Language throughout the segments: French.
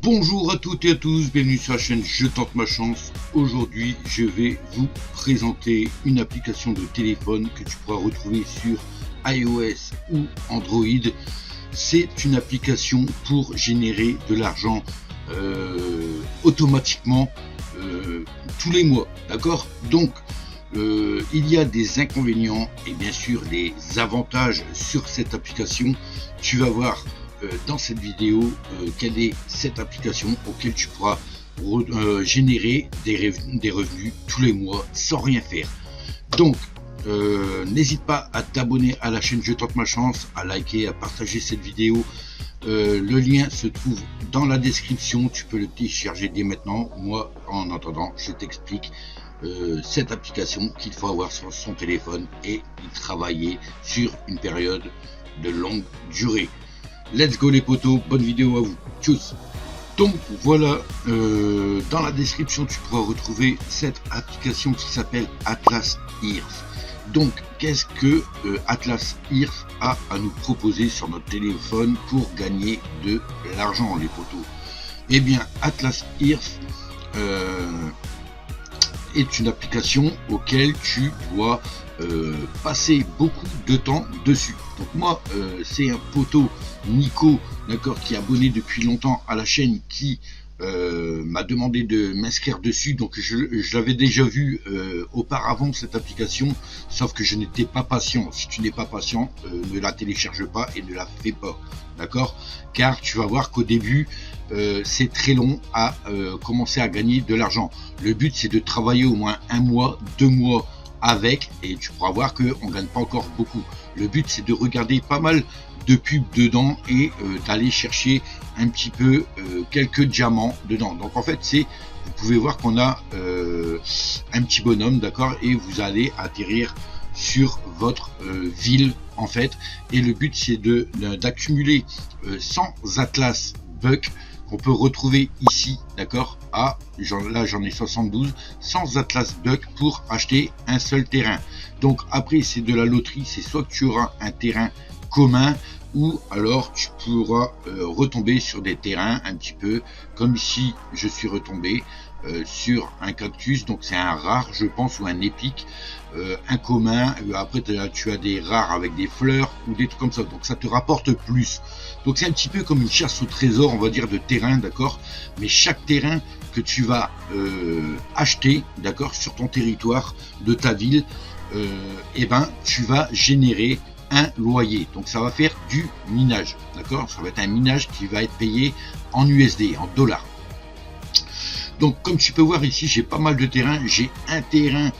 Bonjour à toutes et à tous, bienvenue sur la chaîne Je tente ma chance. Aujourd'hui, je vais vous présenter une application de téléphone que tu pourras retrouver sur iOS ou Android. C'est une application pour générer de l'argent automatiquement tous les mois, d'accord? Donc, il y a des inconvénients et bien sûr des avantages sur cette application. Tu vas voir dans cette vidéo quelle est cette application auquel tu pourras générer des revenus tous les mois sans rien faire. Donc n'hésite pas à t'abonner à la chaîne Je tente ma chance, à liker, à partager cette vidéo. Le lien se trouve dans la description, tu peux le télécharger dès maintenant. Moi en attendant je t'explique cette application qu'il faut avoir sur son téléphone et y travailler sur une période de longue durée. Let's go les potos, bonne vidéo à vous, tchuss. Donc voilà, dans la description tu pourras retrouver cette application qui s'appelle Atlas Earth. Donc qu'est-ce que Atlas Earth a à nous proposer sur notre téléphone pour gagner de l'argent les potos? Eh bien Atlas Earth est une application auquel tu dois passer beaucoup de temps dessus. Donc moi c'est un poteau Nico, d'accord, qui est abonné depuis longtemps à la chaîne, qui m'a demandé de m'inscrire dessus. Donc je l'avais déjà vu auparavant cette application, sauf que je n'étais pas patient. Si tu n'es pas patient, ne la télécharge pas et ne la fais pas, d'accord, car tu vas voir qu'au début c'est très long à commencer à gagner de l'argent. Le but c'est de travailler au moins 1 mois, 2 mois avec, et tu pourras voir que on gagne pas encore beaucoup. Le but c'est de regarder pas mal de pubs dedans et d'aller chercher un petit peu quelques diamants dedans. Donc en fait c'est, vous pouvez voir qu'on a un petit bonhomme, d'accord, et vous allez atterrir sur votre ville en fait, et le but c'est d'accumuler 100 Atlas Bucks qu'on peut retrouver ici, d'accord. Là j'en ai 72, 100 Atlas Bucks pour acheter un seul terrain. Donc après c'est de la loterie, c'est soit que tu auras un terrain commun, ou alors tu pourras retomber sur des terrains un petit peu comme ici je suis retombé sur un cactus. Donc c'est un rare je pense, ou un épique, un commun. Après tu as des rares avec des fleurs ou des trucs comme ça, donc ça te rapporte plus. Donc c'est un petit peu comme une chasse au trésor, on va dire, de terrain, d'accord, mais chaque terrain que tu vas acheter, d'accord, sur ton territoire de ta ville, et ben tu vas générer un loyer. Donc ça va faire du minage, d'accord, ça va être un minage qui va être payé en USD, en dollars. Donc comme tu peux voir ici, j'ai pas mal de terrain. J'ai un terrain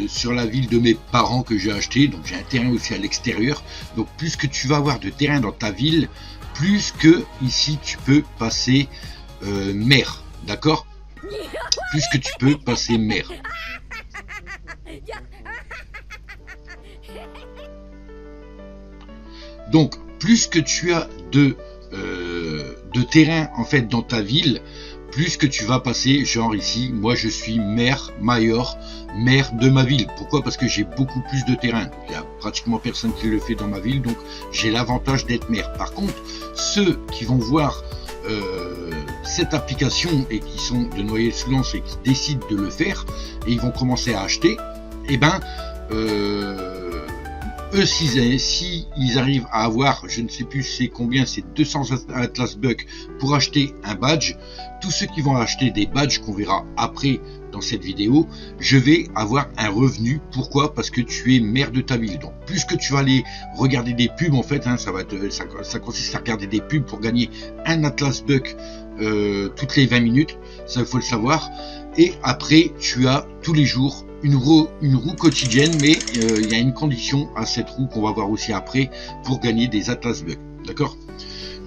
sur la ville de mes parents que j'ai acheté, donc j'ai un terrain aussi à l'extérieur. Donc plus que tu vas avoir de terrain dans ta ville, plus que ici tu peux passer maire, d'accord, plus que tu peux passer maire. Donc plus que tu as de terrain en fait dans ta ville, plus que tu vas passer, genre ici moi je suis maire de ma ville. Pourquoi? Parce que j'ai beaucoup plus de terrain, il y a pratiquement personne qui le fait dans ma ville, donc j'ai l'avantage d'être maire. Par contre ceux qui vont voir cette application et qui sont de Noyers-sous-Lens et qui décident de le faire, et ils vont commencer à acheter, et ben eux, si ils arrivent à avoir, je ne sais plus c'est combien, c'est 200 Atlas Bucks pour acheter un badge. Tous ceux qui vont acheter des badges qu'on verra après dans cette vidéo, je vais avoir un revenu. Pourquoi? Parce que tu es maire de ta ville. Donc plus que tu vas aller regarder des pubs en fait, hein, ça consiste à regarder des pubs pour gagner un Atlas Buck toutes les 20 minutes, ça il faut le savoir. Et après tu as tous les jours une roue quotidienne, mais il y a une condition à cette roue qu'on va voir aussi après pour gagner des Atlas Bucks, d'accord.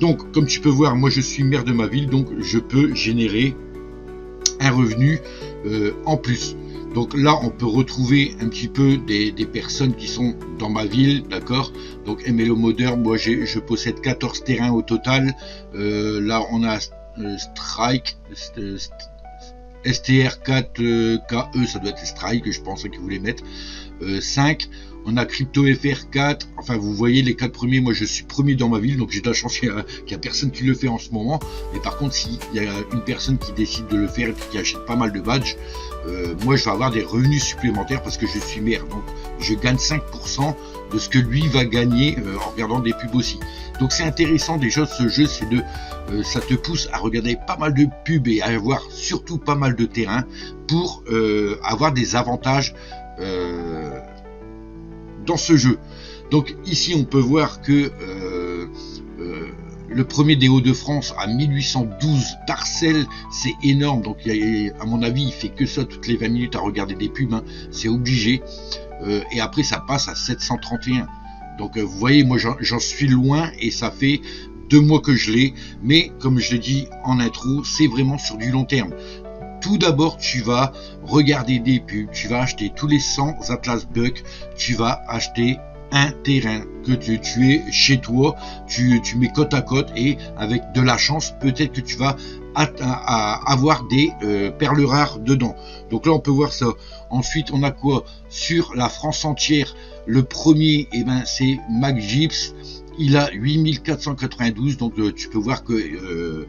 Donc comme tu peux voir, moi je suis maire de ma ville, donc je peux générer un revenu en plus. Donc là on peut retrouver un petit peu des personnes qui sont dans ma ville, d'accord. Donc MLO Modder, moi je possède 14 terrains au total. Là on a Strike, STR4KE, ça doit être Strike, je pense qu'ils voulaient mettre 5. On a Crypto FR4. Enfin, vous voyez les 4 premiers. Moi, je suis premier dans ma ville, donc j'ai de la chance qu'il y a personne qui le fait en ce moment. Mais par contre, s'il y a une personne qui décide de le faire et qui achète pas mal de badges, moi, je vais avoir des revenus supplémentaires parce que je suis maire. Donc, je gagne 5% de ce que lui va gagner en regardant des pubs aussi. Donc, c'est intéressant déjà ce jeu, c'est ça te pousse à regarder pas mal de pubs et à avoir surtout pas mal de terrain pour avoir des avantages dans ce jeu. Donc ici on peut voir que le premier des Hauts-de-France à 1812 parcelles, c'est énorme. Donc à mon avis il fait que ça toutes les 20 minutes à regarder des pubs, hein. C'est obligé. Et après ça passe à 731. Donc vous voyez, moi j'en suis loin et ça fait 2 mois que je l'ai. Mais comme je l'ai dit en intro, c'est vraiment sur du long terme. Tout d'abord, tu vas regarder des pubs, tu vas acheter tous les 100 Atlas Bucks, tu vas acheter un terrain que tu es chez toi, tu mets côte à côte et avec de la chance, peut-être que tu vas avoir des perles rares dedans. Donc là, on peut voir ça. Ensuite, on a quoi? Sur la France entière, le premier, c'est MacGips. Il a 8492, donc tu peux voir que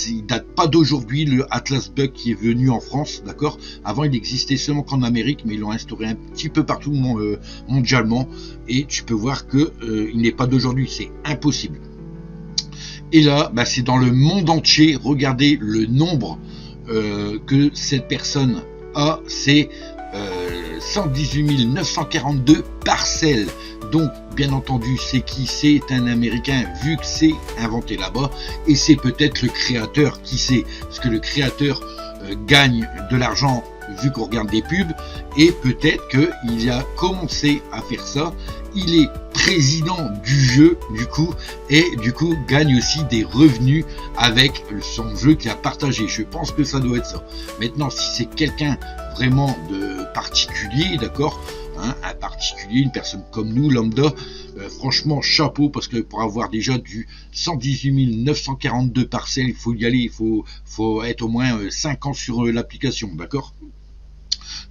il date pas d'aujourd'hui, le Atlas Buck qui est venu en France, d'accord. Avant il existait seulement qu'en Amérique, mais ils l'ont instauré un petit peu partout mondialement, et tu peux voir que il n'est pas d'aujourd'hui, c'est impossible. Et là, c'est dans le monde entier. Regardez le nombre que cette personne a, c'est 118 942 parcelles. Donc, bien entendu, c'est qui? C'est un Américain, vu que c'est inventé là-bas, et c'est peut-être le créateur, qui sait, parce que le créateur gagne de l'argent vu qu'on regarde des pubs, et peut-être qu'il a commencé à faire ça. Il est président du jeu, du coup, et du coup gagne aussi des revenus avec son jeu qu'il a partagé. Je pense que ça doit être ça. Maintenant, si c'est quelqu'un vraiment de particulier, d'accord, hein, un particulier, une personne comme nous, lambda, franchement, chapeau, parce que pour avoir déjà du 118 942 parcelles, il faut y aller, il faut être au moins 5 ans sur l'application, d'accord.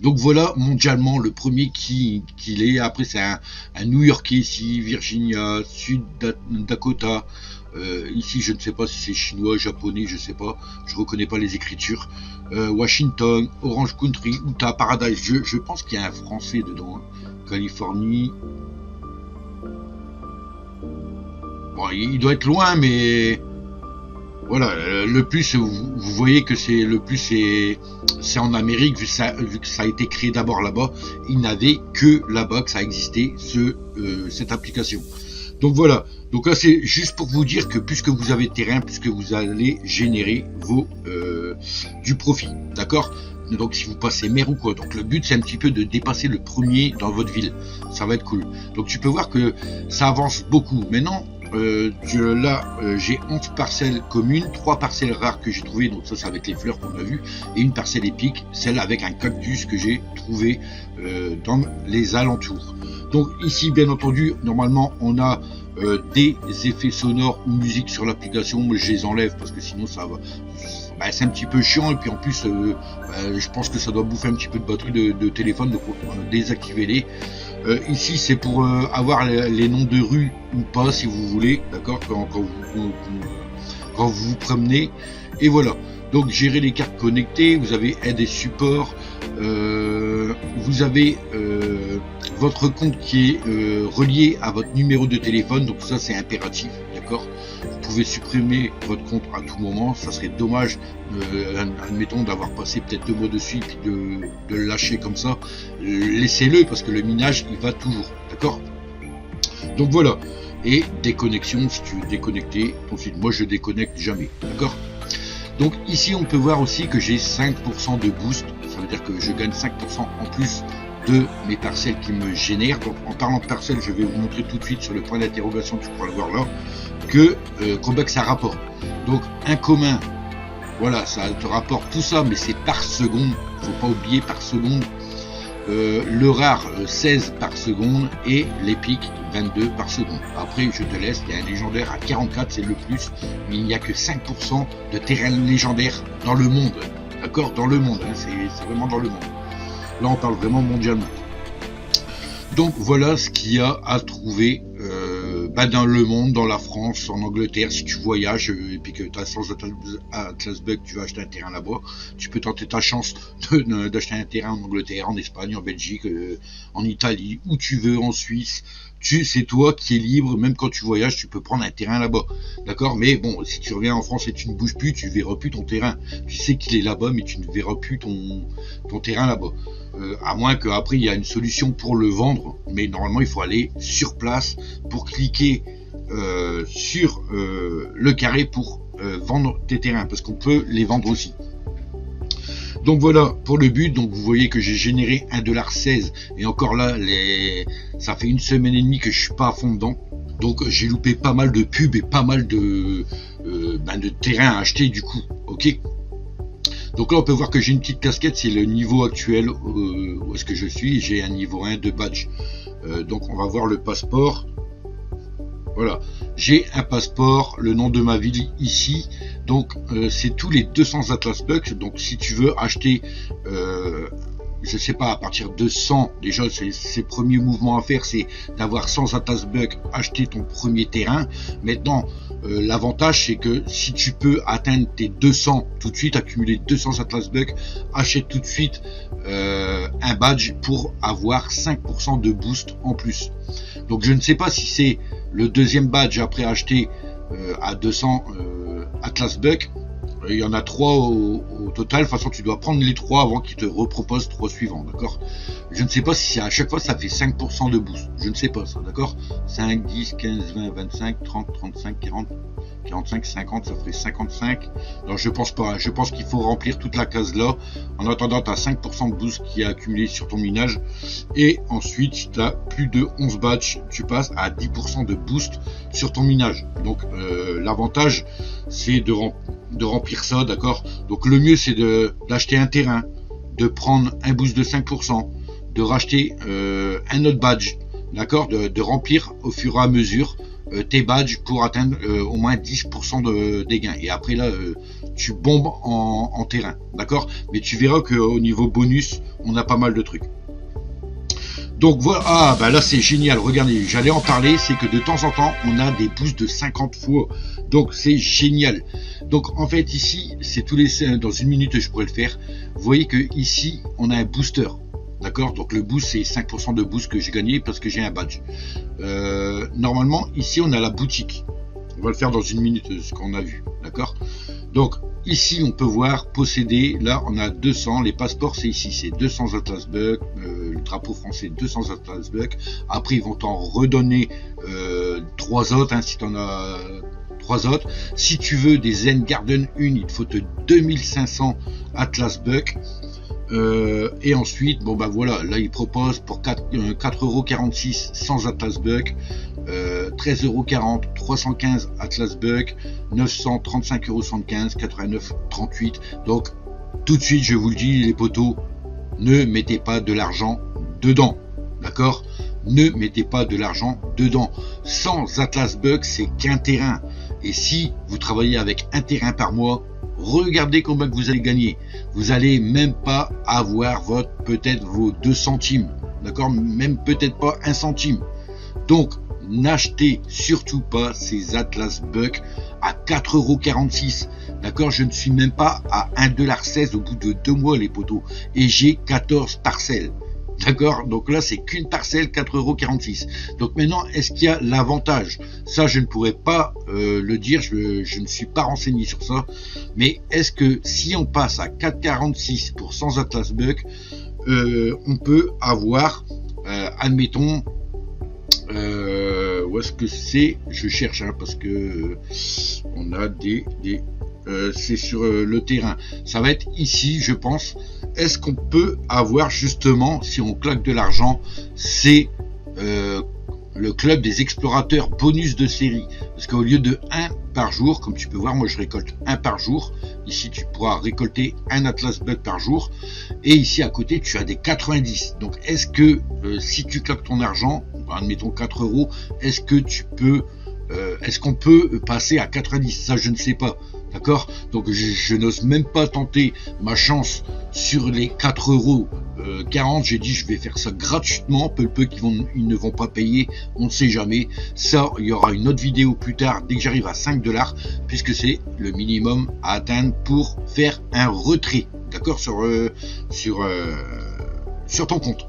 Donc voilà, mondialement, le premier qu'il est. Après, c'est un New-Yorkais ici, Virginia, Sud Dakota. Ici, je ne sais pas si c'est chinois, japonais, je sais pas. Je reconnais pas les écritures. Washington, Orange Country, Utah, Paradise. Je pense qu'il y a un français dedans. Hein. Californie. Bon, il doit être loin, mais... Voilà, le plus, vous voyez que c'est le plus, c'est en Amérique, vu que ça a été créé d'abord là-bas. Il n'avait que là-bas que ça existait, cette application. Donc voilà, donc là c'est juste pour vous dire que puisque vous avez terrain, puisque vous allez générer du profit, d'accord. Donc si vous passez maire ou quoi, donc le but c'est un petit peu de dépasser le premier dans votre ville, ça va être cool. Donc tu peux voir que ça avance beaucoup. Maintenant, j'ai 11 parcelles communes, 3 parcelles rares que j'ai trouvées, donc ça avec les fleurs qu'on a vues, et une parcelle épique, celle avec un cactus que j'ai trouvé dans les alentours. Donc ici bien entendu, normalement on a des effets sonores ou musique sur l'application. Moi je les enlève parce que sinon ça va... c'est un petit peu chiant, et puis en plus je pense que ça doit bouffer un petit peu de batterie de téléphone, donc on va désactiver-les. Ici c'est pour avoir les noms de rues ou pas, si vous voulez, d'accord, quand vous vous promenez. Et voilà, donc gérer les cartes connectées, vous avez aide et support, vous avez votre compte qui est relié à votre numéro de téléphone, donc ça c'est impératif, d'accord. Vous pouvez supprimer votre compte à tout moment, ça serait dommage, admettons, d'avoir passé peut-être 2 mois dessus, puis de le lâcher comme ça. Laissez-le, parce que le minage il va toujours, d'accord. Donc voilà, et déconnexion, si tu veux déconnecter ton site. Moi je déconnecte jamais, d'accord. Donc ici on peut voir aussi que j'ai 5% de boost, ça veut dire que je gagne 5% en plus de mes parcelles qui me génèrent. Donc en parlant de parcelles, je vais vous montrer tout de suite sur le point d'interrogation, tu pourras le voir là, que combien que ça rapporte. Donc un commun, voilà, ça te rapporte tout ça, mais c'est par seconde, faut pas oublier, par seconde. Le rare 16 par seconde et l'épique 22 par seconde. Après je te laisse, il y a un légendaire à 44, c'est le plus, mais il n'y a que 5% de terrain légendaire dans le monde, d'accord, dans le monde, hein, c'est vraiment dans le monde. Là on parle vraiment mondialement. Donc voilà ce qu'il y a à trouver dans le monde, dans la France, en Angleterre. Si tu voyages et puis que tu as 100 Atlas Bug, tu vas acheter un terrain là-bas, tu peux tenter ta chance d'acheter un terrain en Angleterre, en Espagne, en Belgique, en Italie, où tu veux, en Suisse. C'est toi qui es libre, même quand tu voyages, tu peux prendre un terrain là-bas, d'accord? Mais bon, si tu reviens en France et tu ne bouges plus, tu verras plus ton terrain. Tu sais qu'il est là-bas, mais tu ne verras plus ton terrain là-bas. À moins qu'après il y a une solution pour le vendre, mais normalement il faut aller sur place pour cliquer sur le carré pour vendre tes terrains, parce qu'on peut les vendre aussi. Donc voilà pour le but. Donc vous voyez que j'ai généré 1,16 $, et encore là ça fait une semaine et demie que je suis pas à fond dedans. Donc j'ai loupé pas mal de pubs et pas mal de terrains à acheter du coup. Ok. Donc là on peut voir que j'ai une petite casquette, c'est le niveau actuel où est-ce que je suis. J'ai un niveau 1 de badge. Donc on va voir le passeport. Voilà, j'ai un passeport, le nom de ma ville ici, donc c'est tous les 200 Atlas Bucks. Donc si tu veux acheter, je sais pas, à partir de 100, déjà c'est premiers mouvements à faire, c'est d'avoir 100 Atlas Bucks, acheter ton premier terrain. Maintenant, l'avantage c'est que si tu peux atteindre tes 200 tout de suite, accumuler 200 Atlas Bucks, achète tout de suite un badge pour avoir 5% de boost en plus. Donc je ne sais pas si c'est le deuxième badge après acheter à 200 Atlas Bucks. Il y en a 3 au total. De toute façon, tu dois prendre les 3 avant qu'ils te reproposent 3 suivants, d'accord? Je ne sais pas si à chaque fois ça fait 5% de boost. Je ne sais pas ça, d'accord? 5, 10, 15, 20, 25, 30, 35, 40, 45, 50, ça ferait 55. Non, je pense pas. Je pense qu'il faut remplir toute la case là. En attendant, tu as 5% de boost qui est accumulé sur ton minage. Et ensuite, si tu as plus de 11 badges, tu passes à 10% de boost sur ton minage. Donc, l'avantage, c'est de remplir ça, d'accord? Donc, le mieux, c'est d'acheter un terrain, de prendre un boost de 5%, de racheter un autre badge, d'accord? De remplir au fur et à mesure tes badges pour atteindre au moins 10% des gains. Et après là, tu bombes en terrain, d'accord? Mais tu verras qu'au niveau bonus, on a pas mal de trucs. Donc voilà, ah bah là c'est génial, regardez, j'allais en parler, c'est que de temps en temps, on a des boosts de 50 fois. Donc c'est génial. Donc en fait ici, c'est tous les... Dans une minute je pourrais le faire. Vous voyez que ici, on a un booster. D'accord, donc le boost c'est 5% de boost que j'ai gagné parce que j'ai un badge. Normalement ici on a la boutique. On va le faire dans une minute ce qu'on a vu. D'accord. Donc ici on peut voir posséder. Là on a 200. Les passeports c'est ici, c'est 200 Atlas Bucks. Le drapeau français 200 Atlas Bucks. Après ils vont t'en redonner 3 autres hein, si tu en as 3 autres. Si tu veux des Zen Garden 1, il te faut 2500 Atlas Bucks. Et ensuite, bon bah voilà, là il propose pour 4,46 € sans Atlas Bucks, 13,40 €, 315 Atlas Bucks, 935,75 €, 89,38 €. Donc tout de suite, je vous le dis les potos, ne mettez pas de l'argent dedans, d'accord? Ne mettez pas de l'argent dedans. Sans Atlas Bucks, c'est qu'un terrain. Et si vous travaillez avec un terrain par mois, regardez combien que vous allez gagner. Vous allez même pas avoir peut-être vos 2 centimes, d'accord, même peut-être pas 1 centime. Donc n'achetez surtout pas ces Atlas Bucks à 4,46 €, d'accord. Je ne suis même pas à 1,16 $ au bout de 2 mois les potos, et j'ai 14 parcelles. D'accord, donc là c'est qu'une parcelle, 4,46 €. Donc maintenant, est-ce qu'il y a l'avantage? Ça je ne pourrais pas le dire, je ne suis pas renseigné sur ça. Mais est-ce que si on passe à 4,46 € pour 100 Atlas Bucks, on peut avoir, admettons, où est-ce que c'est? Je cherche hein, parce que on a c'est sur le terrain. Ça va être ici, je pense. Est-ce qu'on peut avoir justement, si on claque de l'argent, c'est le club des explorateurs bonus de série? Parce qu'au lieu de 1 par jour, comme tu peux voir, moi je récolte 1 par jour. Ici, tu pourras récolter un Atlas Buck par jour. Et ici, à côté, tu as des 90. Donc, est-ce que si tu claques ton argent, admettons 4 €, est-ce que tu peux... est-ce qu'on peut passer à 90? Ça, je ne sais pas. D'accord? Donc je n'ose même pas tenter ma chance sur les 4,40 €. J'ai dit je vais faire ça gratuitement, peu ils ne vont pas payer, on ne sait jamais. Ça, il y aura une autre vidéo plus tard dès que j'arrive à 5 $, puisque c'est le minimum à atteindre pour faire un retrait, d'accord, sur ton compte.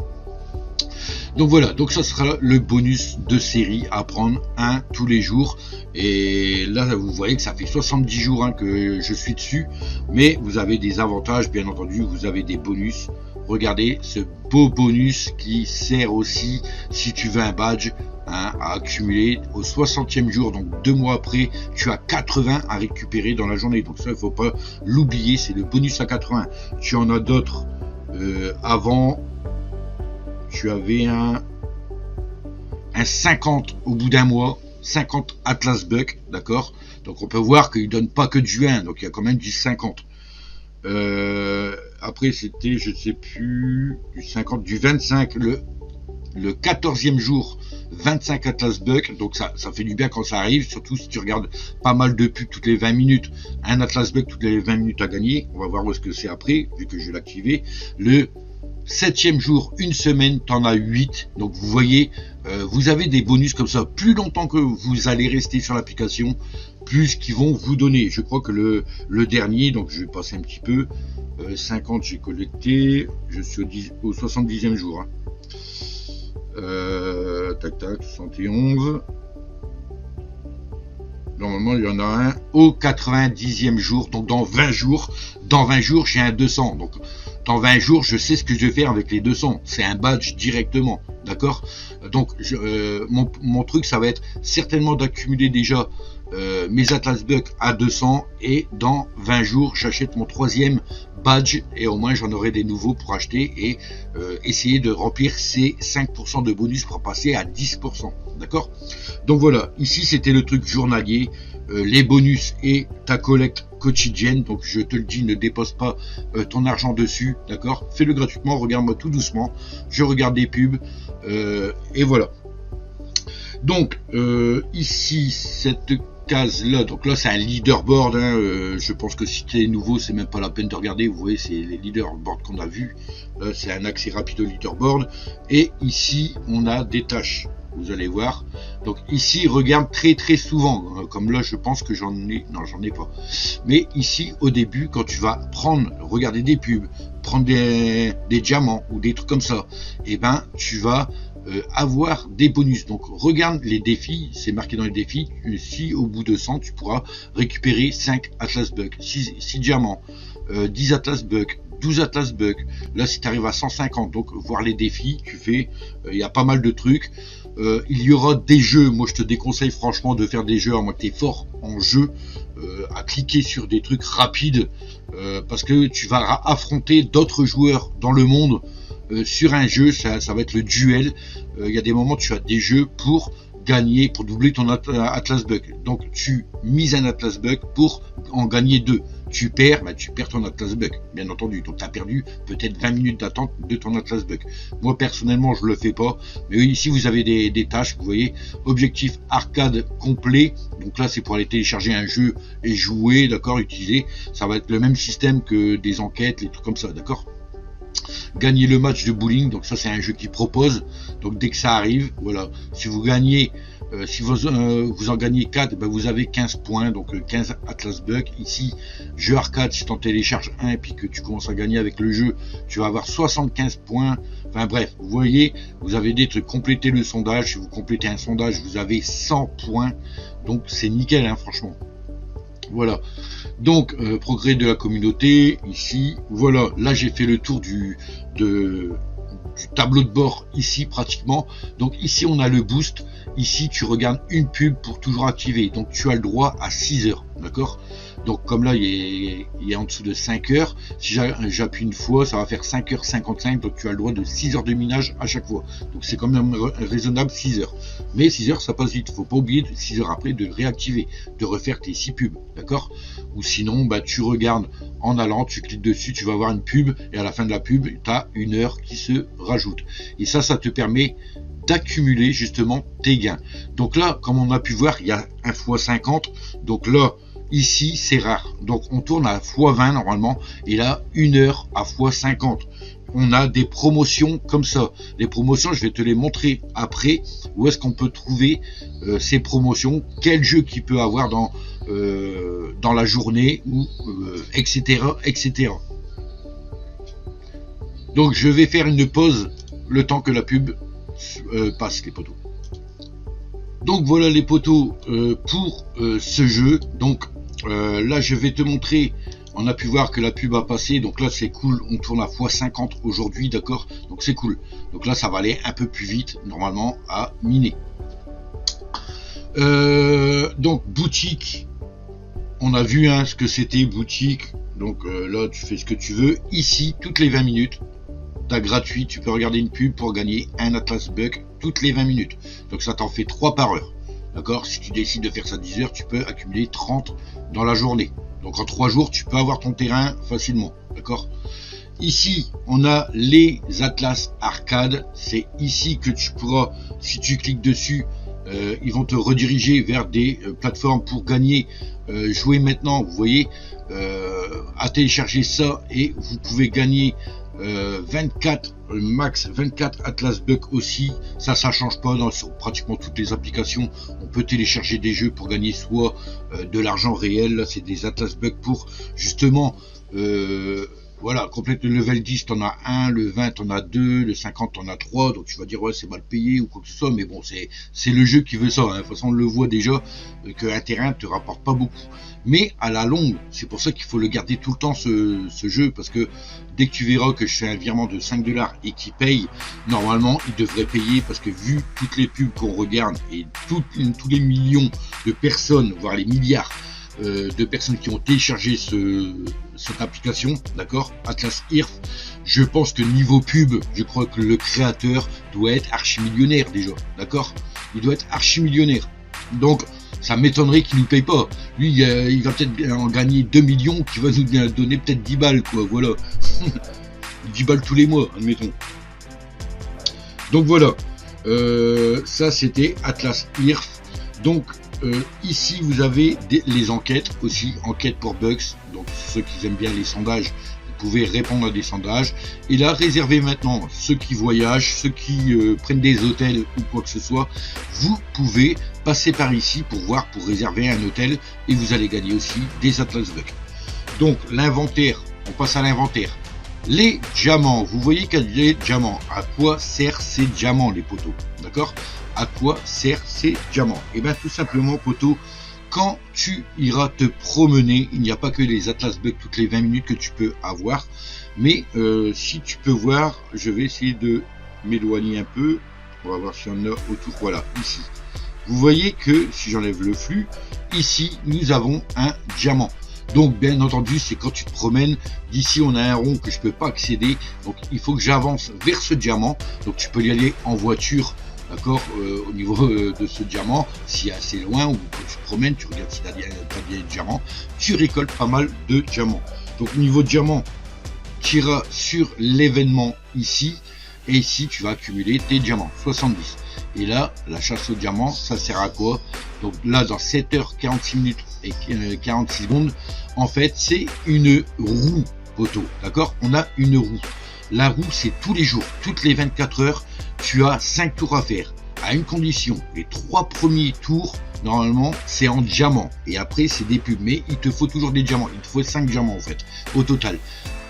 Donc voilà, donc ça sera le bonus de série à prendre un tous les jours. Et là vous voyez que ça fait 70 jours que je suis dessus, mais vous avez des avantages, bien entendu, vous avez des bonus. Regardez ce beau bonus qui sert aussi si tu veux un badge à accumuler au 60e jour, donc 2 mois après, tu as 80 à récupérer dans la journée. Donc ça, il faut pas l'oublier, c'est le bonus à 80. Tu en as d'autres avant. Tu avais un 50 au bout d'un mois, 50 Atlas Buck, d'accord. Donc on peut voir qu'il donne pas que de juin, donc il y a quand même du 50. Après c'était, je ne sais plus, du 50, du 25, le 14e jour, 25 Atlas Buck. Donc ça fait du bien quand ça arrive, surtout si tu regardes pas mal de pubs toutes les 20 minutes. Un Atlas Buck toutes les 20 minutes à gagner. On va voir où est-ce que c'est après, vu que je l'ai activé. Le 7e jour, une semaine, t'en as 8. Donc vous voyez, vous avez des bonus comme ça. Plus longtemps que vous allez rester sur l'application, plus qu'ils vont vous donner. Je crois que le dernier, donc je vais passer un petit peu, 50 j'ai collecté, je suis au 70e jour. Tac tac, 71. Normalement il y en a un au 90e jour, donc dans 20 jours. Dans 20 jours j'ai un 200. Donc dans 20 jours, je sais ce que je vais faire avec les 200. C'est un badge directement, d'accord? Donc, mon truc, ça va être certainement d'accumuler déjà mes Atlas Buck à 200. Et dans 20 jours, j'achète mon 3e badge. Et au moins, j'en aurai des nouveaux pour acheter. Et essayer de remplir ces 5% de bonus pour passer à 10%. D'accord? Donc voilà, ici, c'était le truc journalier. Les bonus et ta collecte quotidienne. Donc je te le dis, ne dépose pas ton argent dessus, d'accord? Fais-le gratuitement, regarde-moi tout doucement, je regarde des pubs et voilà. Donc ici cette case là, donc là c'est un leaderboard, je pense que si tu es nouveau c'est même pas la peine de regarder, vous voyez c'est les leaderboards qu'on a vu, c'est un accès rapide au leaderboard. Et ici on a des tâches, vous allez voir. Donc ici regarde très souvent, comme là je pense que j'en ai pas, mais ici au début quand tu vas regarder des pubs, prendre des diamants ou des trucs comme ça, et ben tu vas avoir des bonus. Donc regarde les défis, c'est marqué dans les défis, si au bout de 100 tu pourras récupérer 5 Atlas Buck, 6 diamants, 10 Atlas Buck, 12 Atlas Buck. Là si tu arrives à 150, donc voir les défis, tu fais, il y a pas mal de trucs. Il y aura des jeux, moi je te déconseille franchement de faire des jeux à moins que tu es fort en jeu, à cliquer sur des trucs rapides, parce que tu vas affronter d'autres joueurs dans le monde sur un jeu, ça va être le duel. Il y a des moments tu as des jeux pour gagner, pour doubler ton Atlas Buck. Donc tu mises un Atlas Buck pour en gagner 2. Tu perds, tu perds ton Atlas Buck, bien entendu. Donc tu as perdu peut-être 20 minutes d'attente de ton Atlas Buck. Moi personnellement je le fais pas, mais ici vous avez des tâches, vous voyez, objectif arcade complet. Donc là c'est pour aller télécharger un jeu et jouer, d'accord, utiliser. Ça va être le même système que des enquêtes, les trucs comme ça, d'accord. Gagner le match de bowling, donc ça c'est un jeu qui propose, donc dès que ça arrive, voilà, si vous gagnez, si vous en gagnez 4, vous avez 15 points, donc 15 Atlas Buck. Ici jeu arcade, si tu en télécharges un et puis que tu commences à gagner avec le jeu, tu vas avoir 75 points. Enfin bref, vous voyez, vous avez des trucs, compléter le sondage, si vous complétez un sondage vous avez 100 points, donc c'est nickel, franchement. Voilà, donc progrès de la communauté, ici, voilà, là j'ai fait le tour du tableau de bord ici pratiquement. Donc ici on a le boost, ici tu regardes une pub pour toujours activer, donc tu as le droit à 6 heures, d'accord. Donc comme là il est en dessous de 5 heures, si j'appuie une fois ça va faire 5h55, donc tu as le droit de 6 heures de minage à chaque fois, donc c'est quand même raisonnable 6 heures, mais 6 heures ça passe vite, faut pas oublier 6 heures après de réactiver, de refaire tes 6 pubs, d'accord. Ou sinon tu regardes en allant, tu cliques dessus, tu vas avoir une pub et à la fin de la pub tu as 1 heure qui se rajoute, et ça te permet d'accumuler justement tes gains. Donc là comme on a pu voir il y a 1 x 50, donc là Ici, c'est rare. Donc, on tourne à x20 normalement. Et là, 1 heure à x50. On a des promotions comme ça. Les promotions, je vais te les montrer après. Où est-ce qu'on peut trouver ces promotions? Quel jeu qu'il peut avoir dans la journée, ou etc., etc. Donc, je vais faire une pause le temps que la pub passe, les potos. Donc voilà les potos pour ce jeu. Donc là je vais te montrer, on a pu voir que la pub a passé, donc là c'est cool, on tourne à x50 aujourd'hui, d'accord, donc c'est cool. Donc là ça va aller un peu plus vite normalement à miner. Donc boutique, on a vu ce que c'était boutique, donc là tu fais ce que tu veux. Ici toutes les 20 minutes t'as gratuit, tu peux regarder une pub pour gagner un Atlas Buck toutes les 20 minutes. Donc ça t'en fait 3 par heure. D'accord? Si tu décides de faire ça 10 heures, tu peux accumuler 30 dans la journée. Donc en 3 jours, tu peux avoir ton terrain facilement. D'accord? Ici, on a les Atlas Arcade. C'est ici que tu pourras, si tu cliques dessus, ils vont te rediriger vers des plateformes pour gagner. Jouer maintenant, vous voyez, à télécharger ça et vous pouvez gagner 24 max 24 Atlas Buck aussi. Ça change pas sur pratiquement toutes les applications. On peut télécharger des jeux pour gagner soit de l'argent réel. Là c'est des Atlas Buck pour justement voilà, complète le level 10, t'en as 1, le 20, t'en as 2, le 50, t'en as 3, donc tu vas dire ouais c'est mal payé ou quoi que ce soit, mais bon c'est le jeu qui veut ça, de toute façon on le voit déjà, qu'un terrain te rapporte pas beaucoup, mais à la longue, c'est pour ça qu'il faut le garder tout le temps ce jeu, parce que dès que tu verras que je fais un virement de 5 $ et qu'il paye, normalement il devrait payer, parce que vu toutes les pubs qu'on regarde, et tous les millions de personnes, voire les milliards, de personnes qui ont téléchargé cette application, d'accord, Atlas IRF, je pense que niveau pub, je crois que le créateur doit être archi-millionnaire déjà, d'accord, il doit être archi-millionnaire, donc ça m'étonnerait qu'il nous paye pas, lui il va peut-être en gagner 2 millions, qui va nous donner peut-être 10 balles, quoi, voilà, 10 balles tous les mois, admettons. Donc voilà, ça c'était Atlas IRF, donc ici vous avez les enquêtes aussi, enquêtes pour bugs, donc ceux qui aiment bien les sondages, vous pouvez répondre à des sondages, et là réservez maintenant ceux qui voyagent, ceux qui prennent des hôtels ou quoi que ce soit, vous pouvez passer par ici pour réserver un hôtel, et vous allez gagner aussi des Atlas Buck. Donc l'inventaire, on passe à l'inventaire. Les diamants, vous voyez qu'il y a des diamants. À quoi servent ces diamants, les poteaux? D'accord? À quoi servent ces diamants? Et bien tout simplement, poteau, quand tu iras te promener, il n'y a pas que les Atlas Buck toutes les 20 minutes que tu peux avoir, mais si tu peux voir, je vais essayer de m'éloigner un peu, on va voir si on a autour, voilà, ici. Vous voyez que si j'enlève le flux, ici nous avons un diamant. Donc bien entendu, c'est quand tu te promènes, d'ici on a un rond que je peux pas accéder, donc il faut que j'avance vers ce diamant, donc tu peux y aller en voiture, d'accord, au niveau de ce diamant, si assez loin, ou quand tu te promènes, tu regardes si tu as des diamants, tu récoltes pas mal de diamants. Donc au niveau diamant, tu iras sur l'événement ici, et ici tu vas accumuler tes diamants, 70. Et là, la chasse aux diamants, ça sert à quoi? Donc là, dans 7h46 minutes et 46 secondes, en fait, c'est une roue, poteau, d'accord? On a une roue. La roue, c'est tous les jours, toutes les 24 heures, tu as 5 tours à faire, à une condition. Les 3 premiers tours, normalement, c'est en diamant. Et après, c'est des pubs. Mais il te faut toujours des diamants. Il te faut 5 diamants, en fait, au total.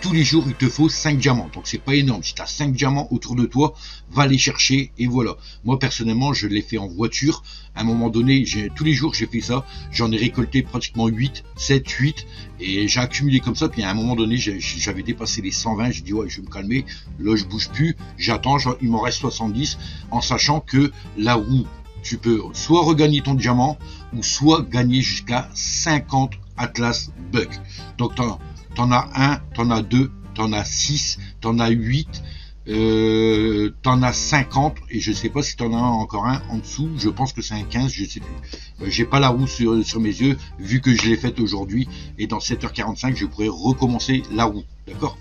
Tous les jours, il te faut 5 diamants. Donc, c'est pas énorme. Si tu as 5 diamants autour de toi, va les chercher. Et voilà. Moi, personnellement, je l'ai fait en voiture. À un moment donné, tous les jours, j'ai fait ça. J'en ai récolté pratiquement 8, 7, 8. Et j'ai accumulé comme ça. Puis, à un moment donné, j'avais dépassé les 120. J'ai dit, ouais, je vais me calmer. Là, je bouge plus. J'attends. Il m'en reste 70. En sachant que la roue, tu peux soit regagner ton diamant, ou soit gagner jusqu'à 50 Atlas Buck. Donc, t'en as 1, t'en as 2, t'en as 6, t'en as 8, t'en as 50, et je sais pas si t'en as encore un en dessous, je pense que c'est un 15, je sais plus. J'ai pas la roue sur mes yeux, vu que je l'ai faite aujourd'hui, et dans 7h45, je pourrais recommencer la roue, d'accord?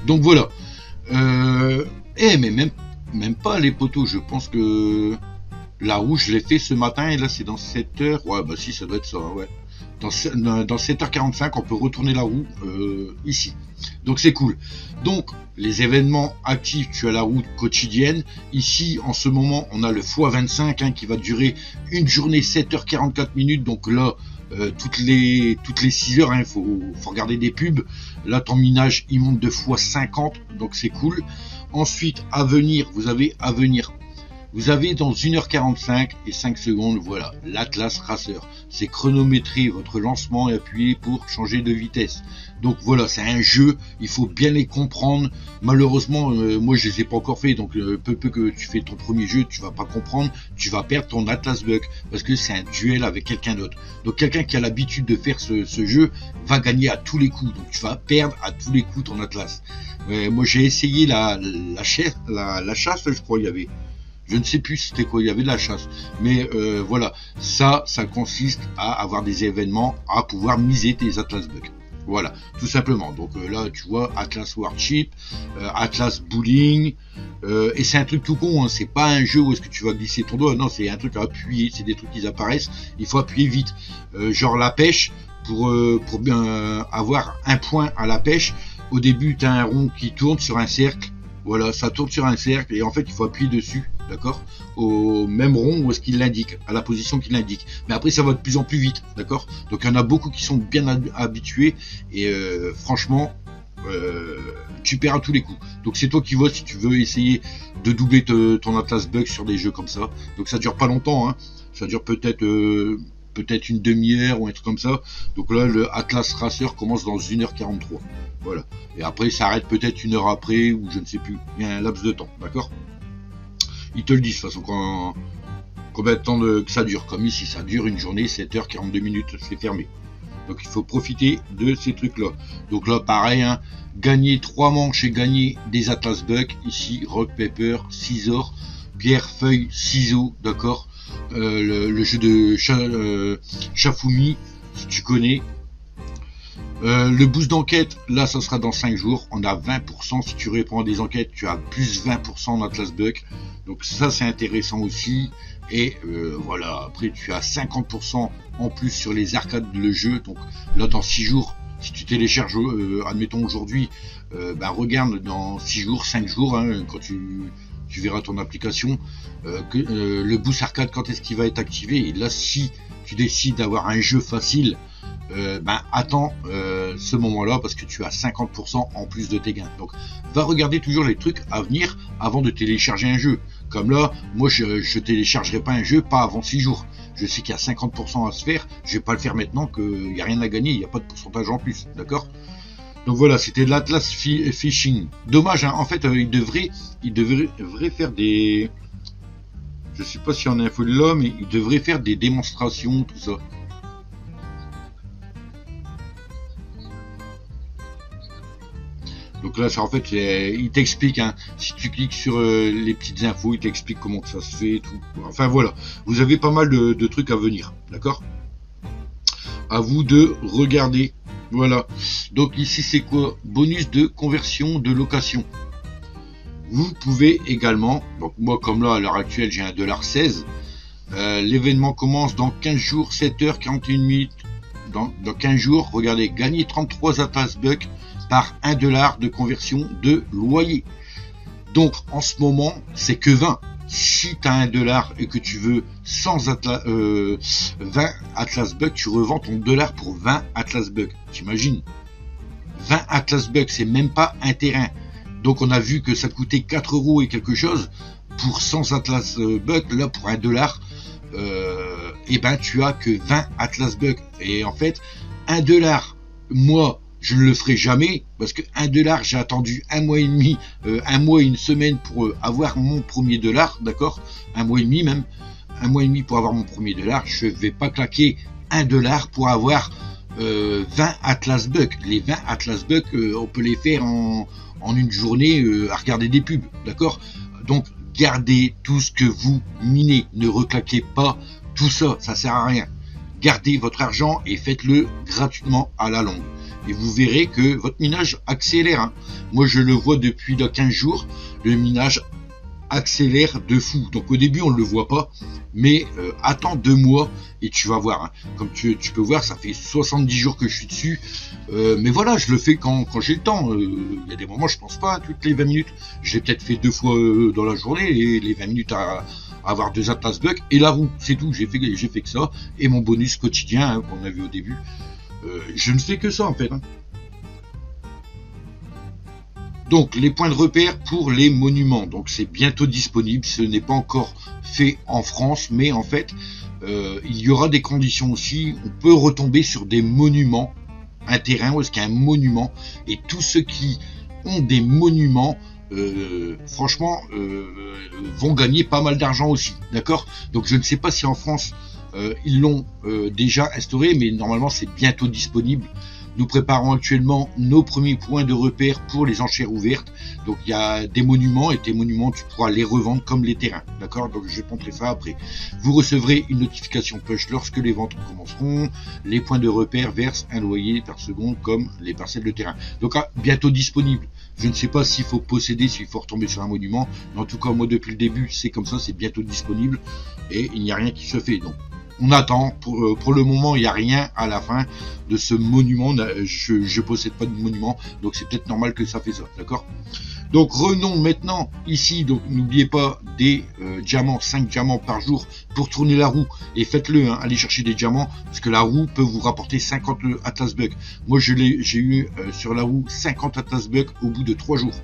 Donc voilà. Mais même pas les poteaux, je pense que la roue, je l'ai fait ce matin, et là c'est dans 7h, ouais, bah si, ça doit être ça, ouais. dans 7h45, on peut retourner la roue ici. Donc c'est cool. Donc les événements actifs, tu as la roue quotidienne. Ici, en ce moment, on a le x25 qui va durer une journée 7h44 minutes. Donc là, toutes les 6 heures, il faut regarder des pubs. Là, ton minage, il monte de x50, donc c'est cool. Ensuite, à venir, vous avez à venir. Vous avez dans 1h45 et 5 secondes, voilà, l'Atlas Racer. C'est chronométrer votre lancement et appuyer pour changer de vitesse. Donc voilà, c'est un jeu, il faut bien les comprendre. Malheureusement, moi je les ai pas encore fait, donc peu que tu fais ton premier jeu, tu vas pas comprendre, tu vas perdre ton Atlas Buck, parce que c'est un duel avec quelqu'un d'autre. Donc quelqu'un qui a l'habitude de faire ce jeu va gagner à tous les coups, donc tu vas perdre à tous les coups ton Atlas. Moi j'ai essayé la chasse, je crois il y avait. Je ne sais plus c'était quoi, il y avait de la chasse. Mais voilà, ça consiste à avoir des événements, à pouvoir miser tes Atlas Buck. Voilà, tout simplement. Donc là, tu vois, Atlas Warship, Atlas Bowling, et c'est un truc tout con, c'est pas un jeu où est-ce que tu vas glisser ton doigt, non, c'est un truc à appuyer, c'est des trucs qui apparaissent, il faut appuyer vite. Genre la pêche, pour bien avoir un point à la pêche, au début, tu as un rond qui tourne sur un cercle. Voilà, ça tourne sur un cercle et en fait il faut appuyer dessus, d'accord, au même rond où est-ce qu'il l'indique, à la position qu'il indique. Mais après ça va de plus en plus vite, d'accord. Donc il y en a beaucoup qui sont bien habitués et franchement, tu perds à tous les coups. Donc c'est toi qui vois si tu veux essayer de doubler ton Atlas Buck sur des jeux comme ça. Donc ça dure pas longtemps, hein. Ça dure peut-être une demi-heure ou un truc comme ça. Donc là, le Atlas Racer commence dans 1h43. Voilà. Et après, ça arrête peut-être une heure après, ou je ne sais plus. Il y a un laps de temps, d'accord? Ils te le disent, de toute façon, combien de temps que ça dure. Comme ici, ça dure une journée, 7h42 minutes, c'est fermé. Donc il faut profiter de ces trucs-là. Donc là, pareil, hein, gagner 3 manches et gagner des Atlas Buck. Ici, rock, paper, scissors, pierre, feuille, ciseaux, d'accord. Le jeu de Shafumi, si tu connais. Le boost d'enquête, là ça sera dans 5 jours, on a 20%, si tu réponds à des enquêtes, tu as plus 20% en Atlas Buck, donc ça c'est intéressant aussi, et voilà, après tu as 50% en plus sur les arcades le jeu, donc là dans 6 jours, si tu télécharges, admettons aujourd'hui, regarde dans 6 jours, 5 jours, hein, quand tu verras ton application, le boost arcade quand est-ce qu'il va être activé, et là si tu décides d'avoir un jeu facile, attends ce moment-là parce que tu as 50% en plus de tes gains. Donc va regarder toujours les trucs à venir avant de télécharger un jeu. Comme là, moi je téléchargerai pas un jeu pas avant 6 jours. Je sais qu'il y a 50% à se faire, je vais pas le faire maintenant qu'il n'y a rien à gagner, il n'y a pas de pourcentage en plus, d'accord? Donc voilà, c'était de l'Atlas Fishing. Dommage, hein, en fait, il devrait faire des... Je sais pas si on a info de là, mais il devrait faire des démonstrations, tout ça. Donc là, ça, en fait, il t'explique, hein, si tu cliques sur les petites infos, il t'explique comment ça se fait, tout. Enfin voilà, vous avez pas mal de trucs à venir, d'accord? À vous de regarder. Voilà. Donc ici, c'est quoi? Bonus de conversion de location. Vous pouvez également, donc moi comme là, à l'heure actuelle, j'ai un $16. L'événement commence dans 15 jours, 7h41 minutes. Dans 15 jours, regardez, gagner 33 Atlas Buck par $1 de conversion de loyer. Donc en ce moment, c'est que 20. Si tu as $1 et que tu veux 20 Atlas Buck, tu revends ton $, pour 20 Atlas Buck. T'imagines? 20 Atlas Buck, c'est même pas un terrain. Donc on a vu que ça coûtait 4 € et quelque chose pour 100 Atlas Buck. Là, pour $1, tu as que 20 Atlas Buck. Et en fait, $1, moi, je ne le ferai jamais parce que $1, j'ai attendu 1 mois et demi, 1 mois et une semaine pour avoir mon premier $, d'accord? 1 mois et demi même, 1 mois et demi pour avoir mon premier $. Je vais pas claquer $1 pour avoir 20 Atlas Buck. Les 20 Atlas Buck, on peut les faire en une journée à regarder des pubs, d'accord? Donc gardez tout ce que vous minez, ne reclaquez pas tout ça, ça sert à rien. Gardez votre argent et faites-le gratuitement à la longue. Et vous verrez que votre minage accélère, hein. Moi je le vois depuis 15 jours, le minage accélère de fou. Donc au début on ne le voit pas, mais attends 2 mois et tu vas voir, hein. Comme tu peux voir, ça fait 70 jours que je suis dessus, mais voilà, je le fais quand j'ai le temps. Il y a des moments je pense pas à toutes les 20 minutes, je l'ai peut-être fait 2 fois dans la journée, les 20 minutes à avoir 2 Atlas Buck et la roue, c'est tout. J'ai fait que ça, et mon bonus quotidien, hein, qu'on a vu au début. Je ne fais que ça en fait, hein. Donc les points de repère pour les monuments, donc c'est bientôt disponible, ce n'est pas encore fait en France, mais en fait il y aura des conditions aussi. On peut retomber sur des monuments, un terrain où est-ce qu'il y a un monument, et tous ceux qui ont des monuments franchement vont gagner pas mal d'argent aussi, d'accord. Donc je ne sais pas si en France ils l'ont déjà instauré, mais normalement c'est bientôt disponible. Nous préparons actuellement nos premiers points de repère pour les enchères ouvertes. Donc il y a des monuments, et tes monuments tu pourras les revendre comme les terrains, d'accord. Donc je montrerai ça après. Vous recevrez une notification push lorsque les ventes commenceront. Les points de repère versent un loyer par seconde comme les parcelles de terrain. Donc bientôt disponible. Je ne sais pas s'il faut posséder, s'il faut retomber sur un monument, mais en tout cas moi depuis le début c'est comme ça, c'est bientôt disponible et il n'y a rien qui se fait. Donc on attend, pour le moment il n'y a rien à la fin de ce monument. Je possède pas de monument, donc c'est peut-être normal que ça fait ça, d'accord. Donc revenons maintenant ici, donc n'oubliez pas des diamants, 5 diamants par jour pour tourner la roue, et faites-le, hein, allez chercher des diamants, parce que la roue peut vous rapporter 50 Atlas Buck. Moi j'ai eu sur la roue 50 Atlas Buck au bout de 3 jours.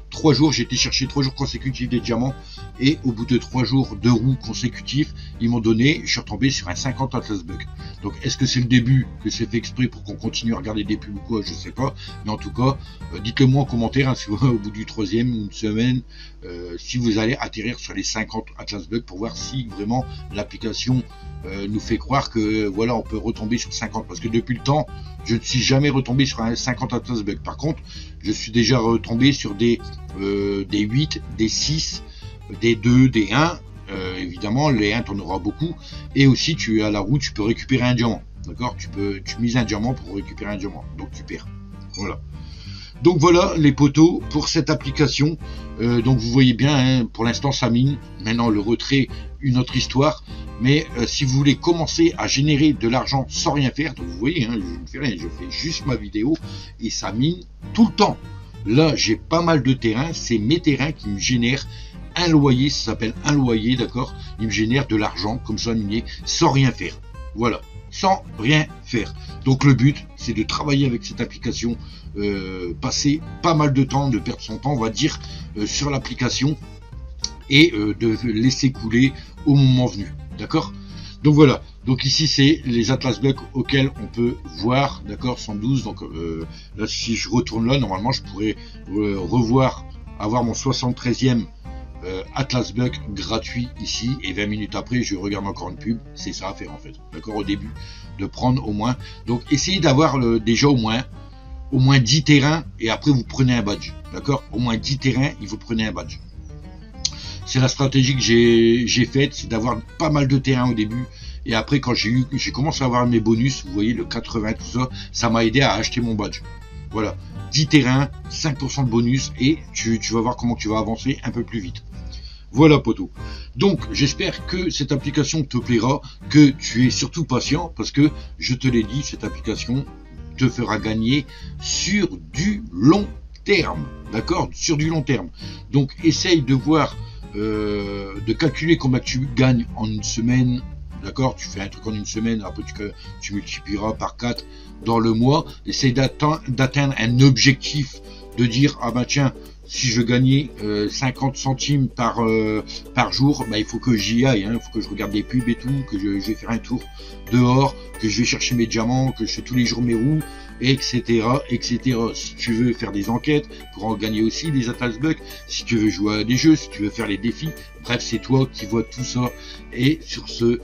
3 jours, j'ai été chercher 3 jours consécutifs des diamants, et au bout de 3 jours de roues consécutifs, ils m'ont donné, je suis retombé sur un 50 Atlas Buck. Donc est-ce que c'est le début, que c'est fait exprès pour qu'on continue à regarder des pubs ou quoi, je sais pas, mais en tout cas, dites-le moi en commentaire, hein, si vous, au bout du 3e ou une semaine, si vous allez atterrir sur les 50 Atlas Buck, pour voir si vraiment l'application nous fait croire que voilà, on peut retomber sur 50, parce que depuis le temps, je ne suis jamais retombé sur un 50 Atlas Buck. Par contre, je suis déjà retombé sur des 8, des 6, des 2, des 1. Évidemment, les 1, tu en auras beaucoup. Et aussi, tu es à la roue, tu peux récupérer un diamant. D'accord, tu mises un diamant pour récupérer un diamant. Donc, tu perds. Voilà. Donc, voilà les poteaux pour cette application. Donc, vous voyez bien, hein, pour l'instant, ça mine. Maintenant, le retrait, une autre histoire. Mais si vous voulez commencer à générer de l'argent sans rien faire, donc vous voyez, hein, je ne fais rien, je fais juste ma vidéo et ça mine tout le temps. Là, j'ai pas mal de terrains, c'est mes terrains qui me génèrent un loyer, ça s'appelle un loyer, d'accord. Ils me génèrent de l'argent comme ça minier sans rien faire. Voilà, sans rien faire. Donc le but, c'est de travailler avec cette application, passer pas mal de temps, de perdre son temps, on va dire, sur l'application, et de laisser couler au moment venu. D'accord. Donc voilà. Donc ici c'est les Atlas Buck auxquels on peut voir. D'accord. 112. Donc là si je retourne là, normalement je pourrais revoir, avoir mon 73e Atlas Buck gratuit ici. Et 20 minutes après je regarde encore une pub. C'est ça à faire en fait. D'accord. Au début de prendre au moins. Donc essayez d'avoir déjà au moins 10 terrains. Et après vous prenez un badge. D'accord. Au moins 10 terrains et vous prenez un badge. C'est la stratégie que j'ai faite, c'est d'avoir pas mal de terrain au début, et après quand j'ai commencé à avoir mes bonus, vous voyez le 80, tout ça, ça m'a aidé à acheter mon badge. Voilà, 10 terrains, 5% de bonus, et tu vas voir comment tu vas avancer un peu plus vite. Voilà poteau. Donc j'espère que cette application te plaira, que tu es surtout patient, parce que je te l'ai dit, cette application te fera gagner sur du long terme, d'accord, sur du long terme. Donc essaye de voir, de calculer combien tu gagnes en une semaine, d'accord. Tu fais un truc en une semaine, après tu multiplieras par 4 dans le mois. Essaye d'atteindre un objectif, de dire ah bah tiens, si je gagnais 50 centimes par jour, bah, il faut que j'y aille, hein, il faut que je regarde des pubs et tout, que je vais faire un tour dehors, que je vais chercher mes diamants, que je fais tous les jours mes roues, etc., etc. Si tu veux faire des enquêtes pour en gagner aussi des Atlas Buck, si tu veux jouer à des jeux, si tu veux faire les défis, bref, c'est toi qui vois tout ça. Et sur ce,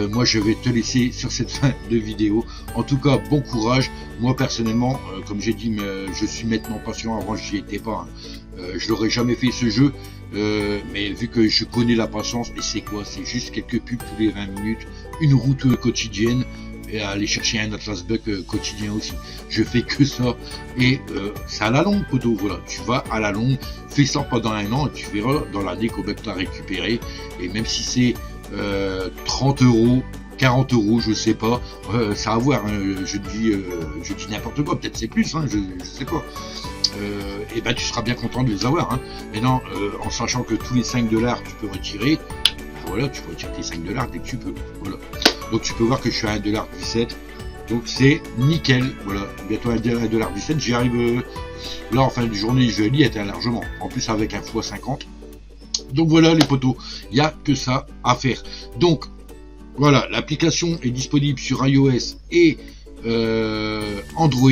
moi je vais te laisser sur cette fin de vidéo. En tout cas, bon courage. Moi personnellement, comme j'ai dit, je suis maintenant patient. Avant j'y étais pas, hein. Je n'aurais jamais fait ce jeu, mais vu que je connais la patience, et c'est quoi, c'est juste quelques pubs tous les 20 minutes, une route quotidienne. et à aller chercher un Atlas Buck quotidien aussi. Je fais que ça, et c'est à la longue, poteau, voilà, tu vas à la longue, fais ça pendant 1 an, et tu verras dans l'année combien tu as récupéré, et même si c'est 30 €, 40 €, je sais pas, ça à voir, hein, je dis n'importe quoi, peut-être c'est plus, hein, je sais pas. Et ben tu seras bien content de les avoir, hein. Maintenant, en sachant que tous les 5 $ tu peux retirer, ben voilà, tu peux retirer tes 5 $ dès que tu peux, voilà. Donc tu peux voir que je suis à 1,17 $, donc c'est nickel, voilà, bientôt à 1,17 $, j'y arrive, là en fin de journée je vais y être largement, en plus avec un x50, donc voilà les potos, il n'y a que ça à faire. Donc voilà, l'application est disponible sur iOS et Android,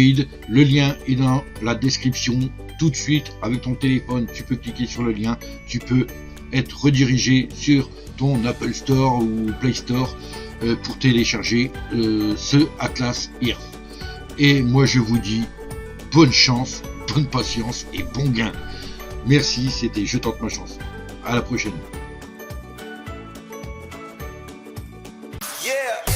le lien est dans la description. Tout de suite avec ton téléphone, tu peux cliquer sur le lien, tu peux être redirigé sur ton Apple Store ou Play Store pour télécharger ce Atlas Earth. Et moi je vous dis bonne chance, bonne patience et bon gain. Merci, c'était Je tente ma chance. À la prochaine. Yeah.